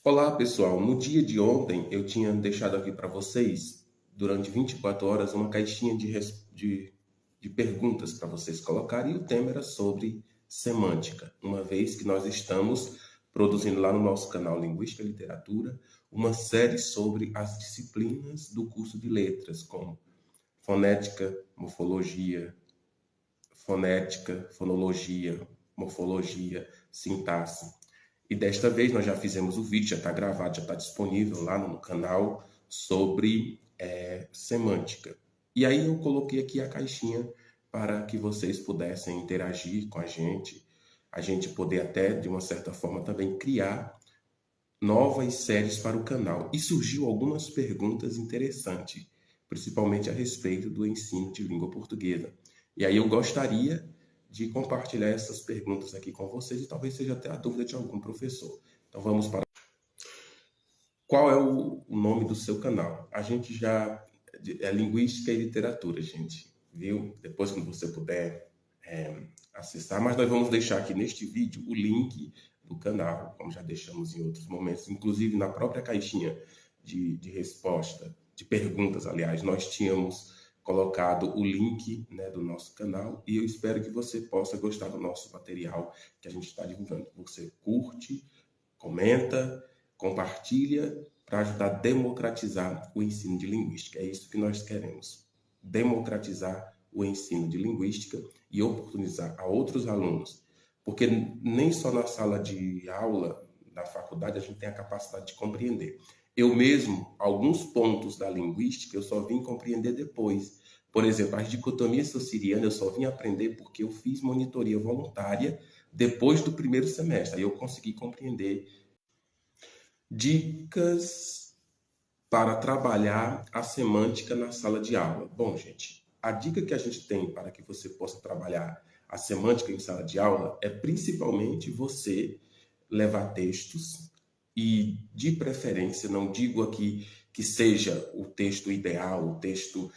Olá, pessoal. No dia de ontem, eu tinha deixado aqui para vocês, durante 24 horas, uma caixinha de perguntas para vocês colocarem. E o tema era sobre semântica, uma vez que nós estamos produzindo lá no nosso canal Linguística e Literatura uma série sobre as disciplinas do curso de letras, como fonética, fonologia, morfologia, sintaxe. E desta vez nós já fizemos o vídeo, já está gravado, já está disponível lá no canal sobre semântica. E aí eu coloquei aqui a caixinha para que vocês pudessem interagir com a gente poder até, de uma certa forma, também criar novas séries para o canal. E surgiu algumas perguntas interessantes, principalmente a respeito do ensino de língua portuguesa. E aí eu gostaria de compartilhar essas perguntas aqui com vocês e talvez seja até a dúvida de algum professor. Então vamos para. Qual é o nome do seu canal? A gente já. É Linguística e Literatura, gente. Viu? Depois, quando você puder acessar. Mas nós vamos deixar aqui neste vídeo o link do canal, como já deixamos em outros momentos. Inclusive, na própria caixinha de resposta, de perguntas, aliás, nós tínhamos colocado o link, né, do nosso canal e eu espero que você possa gostar do nosso material que a gente está divulgando. Você curte, comenta, compartilha para ajudar a democratizar o ensino de linguística. É isso que nós queremos. Democratizar o ensino de linguística e oportunizar a outros alunos. Porque nem só na sala de aula da faculdade a gente tem a capacidade de compreender. Eu mesmo, alguns pontos da linguística, eu só vim compreender depois. Por exemplo, as dicotomias saussurianas eu só vim aprender porque eu fiz monitoria voluntária depois do primeiro semestre. Aí eu consegui compreender. Dicas para trabalhar a semântica na sala de aula. Bom, gente, a dica que a gente tem para que você possa trabalhar a semântica em sala de aula é principalmente você levar textos e, de preferência, não digo aqui que seja o texto ideal, o texto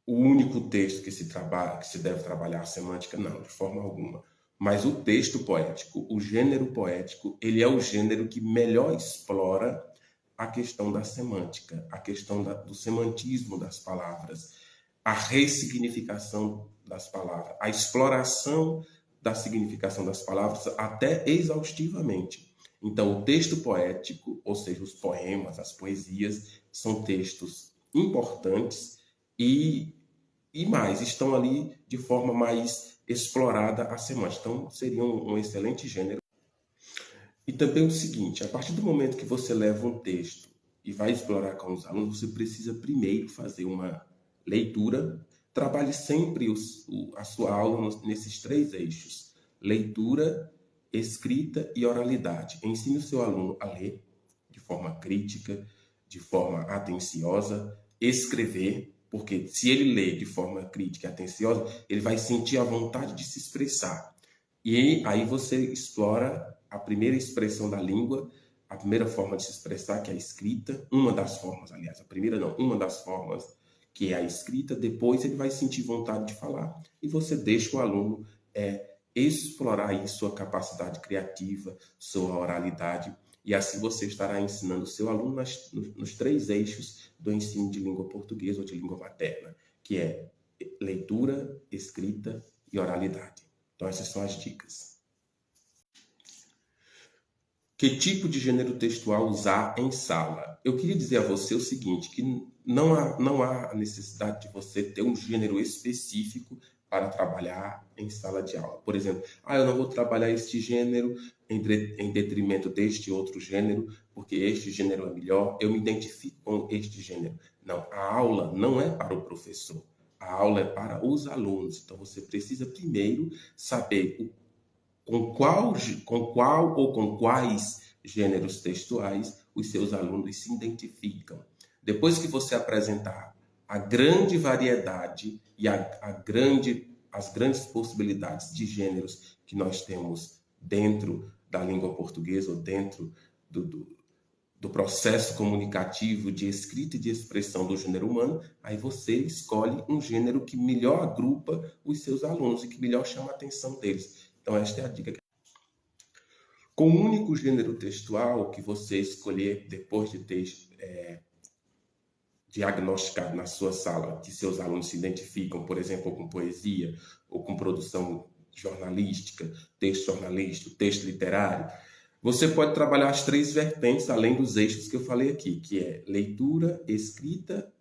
o único texto que se trabalha, que se deve trabalhar a semântica, não, de forma alguma. Mas o texto poético, o gênero poético, ele é o gênero que melhor explora a questão da semântica, a questão do semantismo das palavras, a ressignificação das palavras, a exploração da significação das palavras até exaustivamente. Então, o texto poético, ou seja, os poemas, as poesias, são textos importantes e mais, estão ali de forma mais explorada a semântica. Então, seria um excelente gênero. E também o seguinte, a partir do momento que você leva um texto e vai explorar com os alunos, você precisa primeiro fazer uma leitura. Trabalhe sempre a sua aula nesses três eixos: leitura, escrita e oralidade. Ensine o seu aluno a ler de forma crítica, de forma atenciosa, escrever, porque se ele lê de forma crítica e atenciosa, ele vai sentir a vontade de se expressar. E aí você explora a primeira expressão da língua, a primeira forma de se expressar, que é a escrita, uma das formas, aliás, a primeira não, uma das formas, que é a escrita, depois ele vai sentir vontade de falar. E você deixa o aluno explorar aí sua capacidade criativa, sua oralidade, e assim você estará ensinando o seu aluno nos três eixos do ensino de língua portuguesa ou de língua materna, que é leitura, escrita e oralidade. Então, essas são as dicas. Que tipo de gênero textual usar em sala? Eu queria dizer a você o seguinte, que não há necessidade de você ter um gênero específico para trabalhar em sala de aula. Por exemplo, eu não vou trabalhar este gênero em detrimento deste outro gênero, porque este gênero é melhor, eu me identifico com este gênero. Não, a aula não é para o professor, a aula é para os alunos. Então, você precisa primeiro saber com qual ou com quais gêneros textuais os seus alunos se identificam. Depois que você apresentar a grande variedade e as grandes possibilidades de gêneros que nós temos dentro da língua portuguesa ou dentro do processo comunicativo de escrita e de expressão do gênero humano, aí você escolhe um gênero que melhor agrupa os seus alunos e que melhor chama a atenção deles. Então, esta é a dica. Com o único gênero textual que você escolher depois de ter diagnosticado na sua sala, que seus alunos se identificam, por exemplo, com poesia, ou com produção jornalística, texto literário, você pode trabalhar as três vertentes, além dos eixos que eu falei aqui, que é leitura, escrita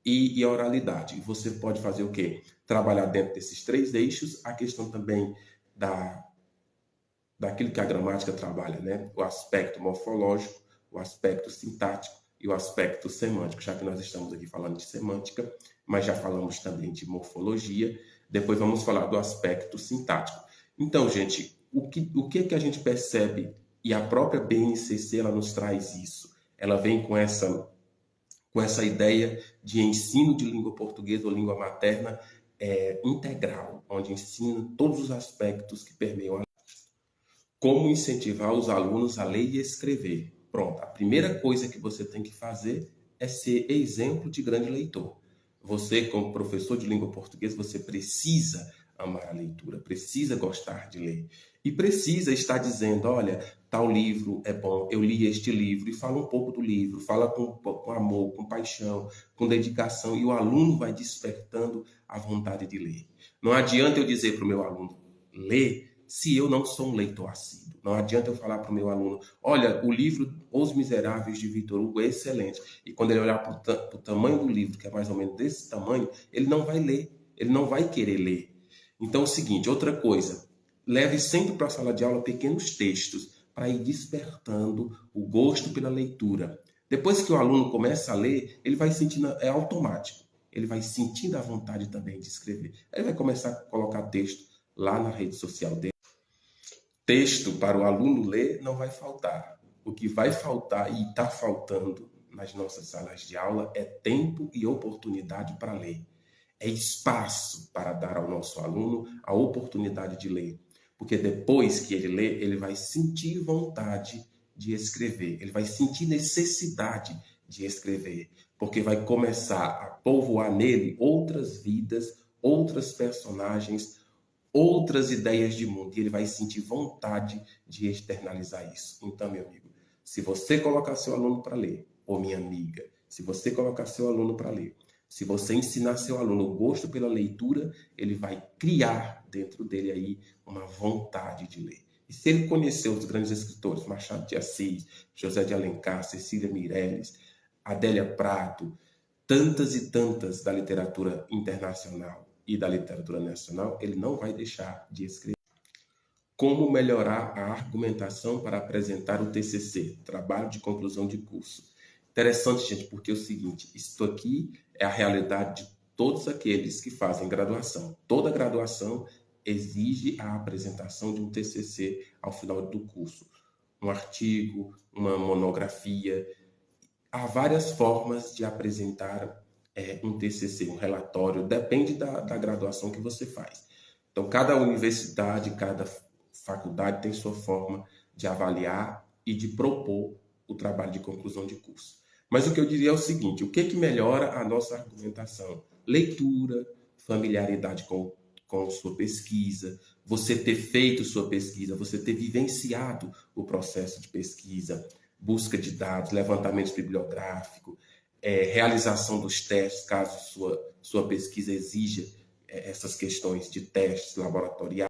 e oralidade. E você pode fazer o quê? Trabalhar dentro desses três eixos a questão também daquilo que a gramática trabalha, né? O aspecto morfológico, o aspecto sintático e o aspecto semântico, já que nós estamos aqui falando de semântica, mas já falamos também de morfologia. Depois vamos falar do aspecto sintático. Então, gente, o que é que a gente percebe? E a própria BNCC, ela nos traz isso. Ela vem com essa ideia de ensino de língua portuguesa ou língua materna integral, onde ensina todos os aspectos que permeiam a como incentivar os alunos a ler e escrever. Pronto, a primeira coisa que você tem que fazer é ser exemplo de grande leitor. Você, como professor de língua portuguesa, você precisa amar a leitura, precisa gostar de ler. E precisa estar dizendo, olha, tal livro é bom, eu li este livro, e fala um pouco do livro, fala com amor, com paixão, com dedicação, e o aluno vai despertando a vontade de ler. Não adianta eu dizer para o meu aluno, ler, se eu não sou um leitor assíduo. Não adianta eu falar para o meu aluno, olha, o livro Os Miseráveis de Victor Hugo é excelente. E quando ele olhar para o tamanho do livro, que é mais ou menos desse tamanho, ele não vai ler, ele não vai querer ler. Então é o seguinte, outra coisa, leve sempre para a sala de aula pequenos textos para ir despertando o gosto pela leitura. Depois que o aluno começa a ler, ele vai sentindo, é automático, ele vai sentindo a vontade também de escrever. Aí ele vai começar a colocar texto lá na rede social dele. Texto para o aluno ler não vai faltar. O que vai faltar e está faltando nas nossas salas de aula é tempo e oportunidade para ler. É espaço para dar ao nosso aluno a oportunidade de ler. Porque depois que ele lê, ele vai sentir vontade de escrever, ele vai sentir necessidade de escrever, porque vai começar a povoar nele outras vidas, outras personagens, outras ideias de mundo, e ele vai sentir vontade de externalizar isso. Então, meu amigo, se você colocar seu aluno para ler, ou minha amiga, se você colocar seu aluno para ler, se você ensinar seu aluno o gosto pela leitura, ele vai criar dentro dele aí uma vontade de ler. E se ele conhecer os grandes escritores, Machado de Assis, José de Alencar, Cecília Meirelles, Adélia Prato, tantas e tantas da literatura internacional e da literatura nacional, ele não vai deixar de escrever. Como melhorar a argumentação para apresentar o TCC, trabalho de conclusão de curso. Interessante, gente, porque é o seguinte, isso aqui é a realidade de todos aqueles que fazem graduação. Toda graduação exige a apresentação de um TCC ao final do curso. Um artigo, uma monografia. Há várias formas de apresentar um TCC, um relatório, depende da graduação que você faz. Então, cada universidade, cada faculdade tem sua forma de avaliar e de propor o trabalho de conclusão de curso. Mas o que eu diria é o seguinte, o que melhora a nossa argumentação? Leitura, familiaridade com sua pesquisa, você ter feito sua pesquisa, você ter vivenciado o processo de pesquisa, busca de dados, levantamento bibliográfico, realização dos testes, caso sua pesquisa exija essas questões de testes laboratoriais.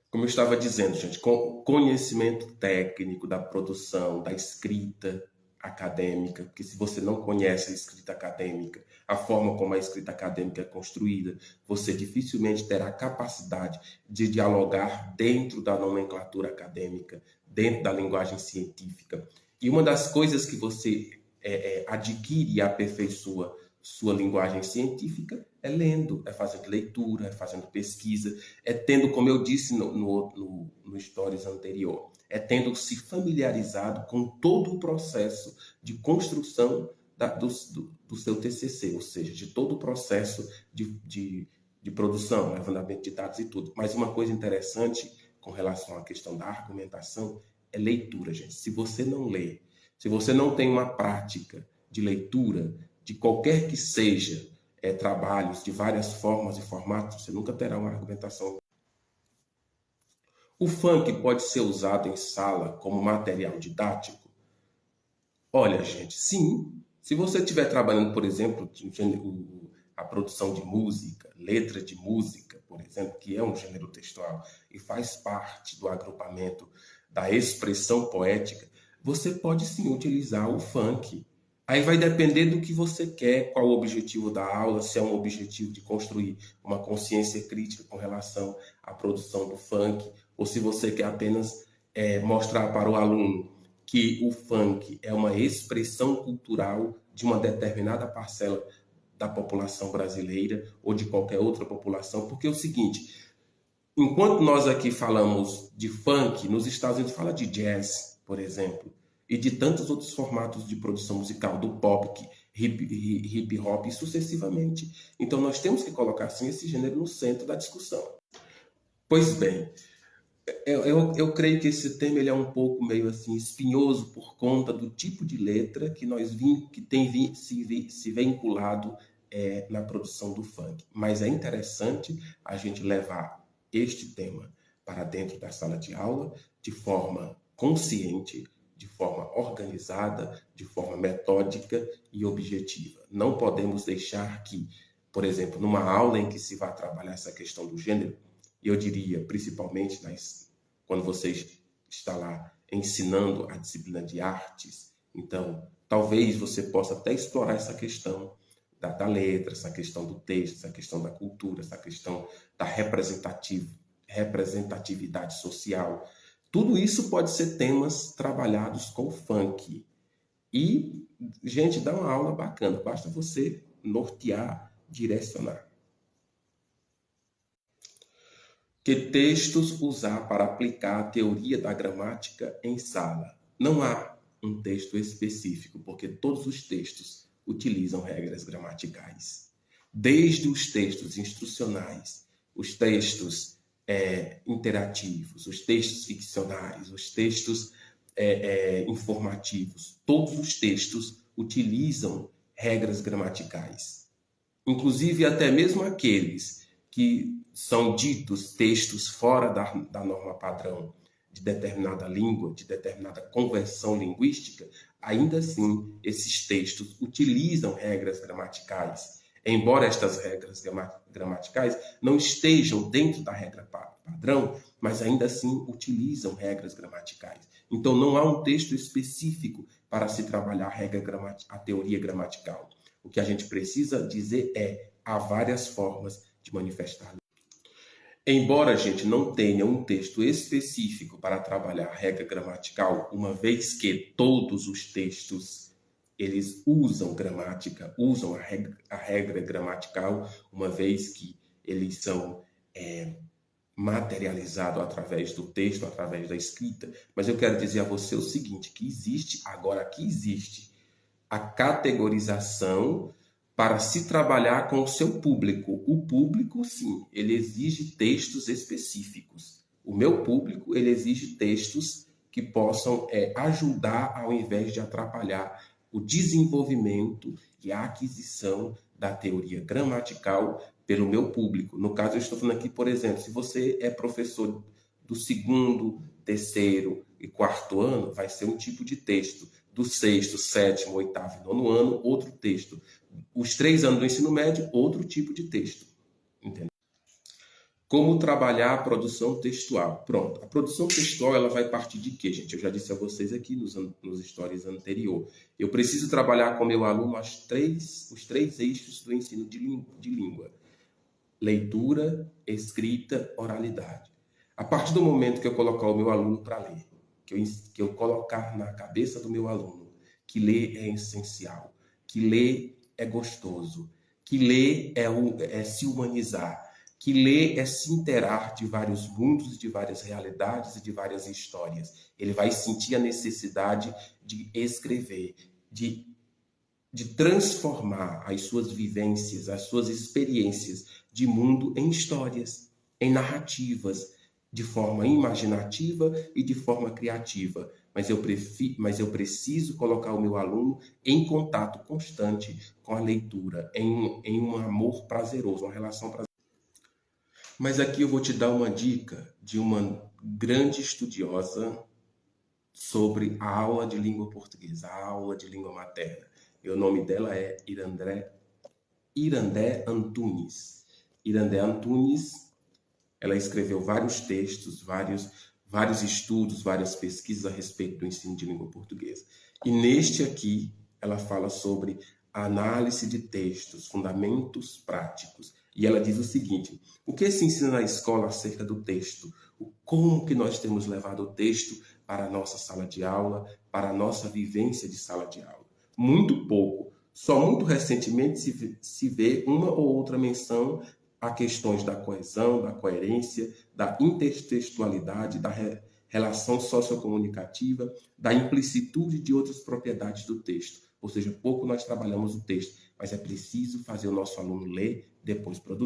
Como eu estava dizendo, gente, conhecimento técnico da produção, da escrita acadêmica, porque se você não conhece a escrita acadêmica, a forma como a escrita acadêmica é construída, você dificilmente terá capacidade de dialogar dentro da nomenclatura acadêmica, dentro da linguagem científica. E uma das coisas que você adquire e aperfeiçoa sua linguagem científica é lendo, é fazendo leitura, é fazendo pesquisa, é tendo, como eu disse no stories anterior, é tendo se familiarizado com todo o processo de construção do seu TCC, ou seja, de todo o processo de produção, levantamento de dados e tudo. Mas uma coisa interessante com relação à questão da argumentação é leitura, gente. Se você não lê, se você não tem uma prática de leitura, de qualquer que seja trabalhos de várias formas e formatos, você nunca terá uma argumentação. O funk pode ser usado em sala como material didático? Olha, gente, sim. Se você estiver trabalhando, por exemplo, a produção de música, letra de música, por exemplo, que é um gênero textual e faz parte do agrupamento da expressão poética, você pode sim utilizar o funk. Aí vai depender do que você quer, qual o objetivo da aula, se é um objetivo de construir uma consciência crítica com relação à produção do funk, ou se você quer apenas mostrar para o aluno que o funk é uma expressão cultural de uma determinada parcela da população brasileira ou de qualquer outra população, porque é o seguinte, enquanto nós aqui falamos de funk, nos Estados Unidos fala de jazz, por exemplo, e de tantos outros formatos de produção musical, do pop, hip hop e sucessivamente. Então nós temos que colocar sim esse gênero no centro da discussão. Pois bem, eu creio que esse tema ele é um pouco meio assim espinhoso por conta do tipo de letra que que tem se vinculado na produção do funk. Mas é interessante a gente levar este tema para dentro da sala de aula de forma consciente, de forma organizada, de forma metódica e objetiva. Não podemos deixar que, por exemplo, numa aula em que se vai trabalhar essa questão do gênero, eu diria, principalmente quando você está lá ensinando a disciplina de artes, então talvez você possa até explorar essa questão da letra, essa questão do texto, essa questão da cultura, essa questão da representatividade social. Tudo isso pode ser temas trabalhados com funk. E, gente, dá uma aula bacana, basta você nortear, direcionar. Que textos usar para aplicar a teoria da gramática em sala? Não há um texto específico, porque todos os textos utilizam regras gramaticais. Desde os textos instrucionais, os textos interativos, os textos ficcionais, os textos informativos, todos os textos utilizam regras gramaticais. Inclusive, até mesmo aqueles que são ditos textos fora da norma padrão de determinada língua, de determinada conversão linguística, ainda assim, esses textos utilizam regras gramaticais. Embora estas regras gramaticais não estejam dentro da regra padrão, mas ainda assim utilizam regras gramaticais. Então, não há um texto específico para se trabalhar a teoria gramatical. O que a gente precisa dizer há várias formas de manifestar. Embora a gente não tenha um texto específico para trabalhar a regra gramatical, uma vez que todos os textos eles usam gramática, usam a regra gramatical, uma vez que eles são materializados através do texto, através da escrita. Mas eu quero dizer a você o seguinte, que aqui existe a categorização para se trabalhar com o seu público. O público, sim, ele exige textos específicos. O meu público, ele exige textos que possam ajudar ao invés de atrapalhar o desenvolvimento e a aquisição da teoria gramatical pelo meu público. No caso, eu estou falando aqui, por exemplo, se você é professor do segundo, terceiro e quarto ano, vai ser um tipo de texto. Do sexto, sétimo, oitavo e nono ano, outro texto. Os 3 anos do ensino médio, outro tipo de texto. Entendeu? Como trabalhar a produção textual? Pronto, a produção textual ela vai partir de quê, gente? Eu já disse a vocês aqui nos stories anterior. Eu preciso trabalhar com meu aluno os 3 eixos do ensino de língua. Leitura, escrita, oralidade. A partir do momento que eu colocar o meu aluno para ler, que eu colocar na cabeça do meu aluno que ler é essencial, que ler é gostoso, que ler é se humanizar, que ler é se interar de vários mundos, de várias realidades e de várias histórias. Ele vai sentir a necessidade de escrever, de transformar as suas vivências, as suas experiências de mundo em histórias, em narrativas, de forma imaginativa e de forma criativa. Mas eu preciso colocar o meu aluno em contato constante com a leitura, em um amor prazeroso, uma relação prazerosa. Mas aqui eu vou te dar uma dica de uma grande estudiosa sobre a aula de língua portuguesa, a aula de língua materna. E o nome dela é Irandé Antunes. Irandé Antunes, ela escreveu vários textos, vários estudos, várias pesquisas a respeito do ensino de língua portuguesa. E neste aqui, ela fala sobre a análise de textos, fundamentos práticos. E ela diz o seguinte: o que se ensina na escola acerca do texto? Como que nós temos levado o texto para a nossa sala de aula, para a nossa vivência de sala de aula? Muito pouco. Só muito recentemente se vê uma ou outra menção a questões da coesão, da coerência, da intertextualidade, da relação sociocomunicativa, da implicitude de outras propriedades do texto. Ou seja, pouco nós trabalhamos o texto, mas é preciso fazer o nosso aluno ler, depois produzir.